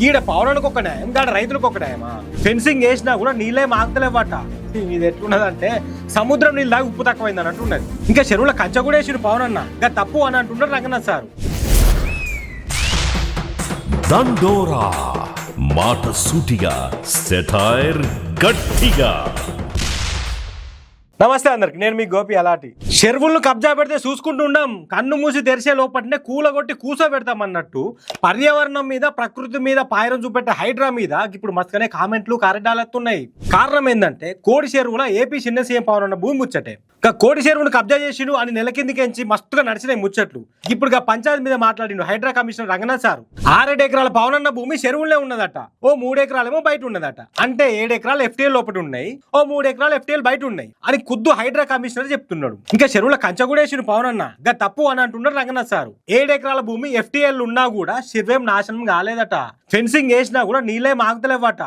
ఈడ పౌరానికి ఒక న్యాయం గాడ రైతులకు ఒక న్యాయమా? ఫెన్సింగ్ వేసినా కూడా నీళ్ళే మాకుతలేవట. ఇది ఎట్లున్నదంటే సముద్రం నీళ్ళు దాకా ఉప్పు తక్కువైంది అని అంటున్నది. ఇంకా చెరువుల కంచె కూడా వేసిన పవన్ అన్న ఇంకా తప్పు అని అంటున్నారు రంగనాథ్ సార్. దండోరా మాట సూటిగా, సెటైర్ గట్టిగా. నమస్తే అందరికి, నేను మీ గోపి అలాంటి. చెరువులను కబ్జా పెడితే చూసుకుంటూ ఉండం, కన్ను మూసి తెరిచే లోపటినే కూలగొట్టి కూసోబెడతాం అన్నట్టు పర్యావరణం మీద ప్రకృతి మీద పాయరం చూపెట్టే హైడ్రా మీద ఇప్పుడు మస్తుగానే కామెంట్లు కారెడ్డాలెత్తున్నాయి. కారణం ఏంటంటే కోడి చెరువుల ఏపీ చిన్న సీఎం పవన్ అన్న భూమి ముచ్చటే. కోడి చెరువును కబ్జా చేసిండు అని నెల కిందికించి మస్తుగా నడిచినాయి ముచ్చట్లు. ఇప్పుడు పంచాయతీ మీద మాట్లాడిండు హైడ్రా కమిషనర్ రంగనాథ్ సార్. 6 ఎకరాల పవన్ అన్న భూమి చెరువులే ఉన్నదట, ఓ 3 ఎకరాలేమో బయట ఉన్నదట. అంటే 7 ఎకరాలు FTL లోపల ఉన్నాయి, ఓ 3 ఎకరాలు FTL బయట ఉన్నాయి అని ఖుద్దు హైడ్రా కమిషనర్ చెప్తున్నాడు. ఇంకా చెరువుల కంచె కూడా వేసిన పవన్ అన్న గా తప్పు అని అంటున్నారు రంగనాథ్ సార్. 7 ఎకరాల భూమి FTL ఉన్నా కూడా చెరువేం నాశనం కాలేదట. ఫెన్సింగ్ వేసినా కూడా నీళ్ళే మాకుతలేవట.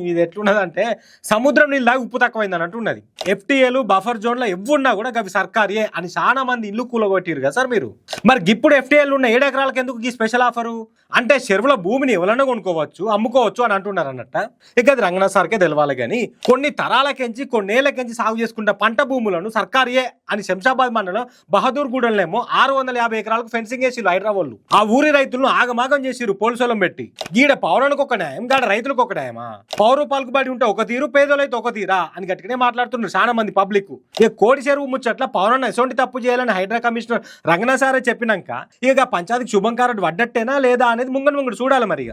ఇది ఎట్లున్నదంటే సముద్రం నీళ్ళు దాకా ఉప్పు తక్కువైందని అంటున్నది. FTL బఫర్ జోన్ లో ఎవ్వున్నా కూడా అవి సర్కారియే అని చాలా మంది ఇల్లు కూలగొట్టిరు కదా సార్ మీరు. మరి ఇప్పుడు FTL ఉన్న 7 ఎకరాలకు ఎందుకు ఈ స్పెషల్ ఆఫరు? అంటే చెరువుల భూమిని ఎవరన్నా కొనుక్కోవచ్చు, అమ్ముకోవచ్చు అని అంటున్నారు అన్నట్ట. ఇక అది రంగనాథ్ సార్కే తెలవాలి. కానీ కొన్ని తరాలకెంచి కొన్నేళ్లకెంచి సాగు చేసుకుంటే పంట భూములను సర్కారియే అని శంషాబాద్ మండలం బహదూర్ గూడెంలేమో 650 ఎకరాలకు ఫెన్సింగ్ వేసిరు హైదరాబాద్. ఆ ఊరి రైతులను ఆగమాగం చేసిరు పోలీసులను పెట్టి. గీడ పౌరానికి ఒక న్యాయం గాడ రైతులకు ఒక న్యాయమా? పౌరు పలుకుబడి ఉంటే ఒక తీరు, పేదలైతే ఒక తీరా అని గట్టిగానే మాట్లాడుతున్నారు చాలా మంది పబ్లిక్. ఇక కోడి చెరువు ముచ్చట్ల పౌరన్న ఎటువంటి తప్పు చేయాలని హైడ్రా కమిషనర్ రంగనాథ్ సారే చెప్పినాక ఇక పంచాయతీకి శుభంకారం పడ్డట్టేనా లేదా అనేది ముంగడు చూడాలి మరి.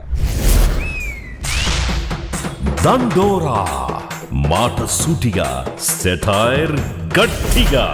దండోరా మాట సూటిగా, సెటైర్ గట్టిగా.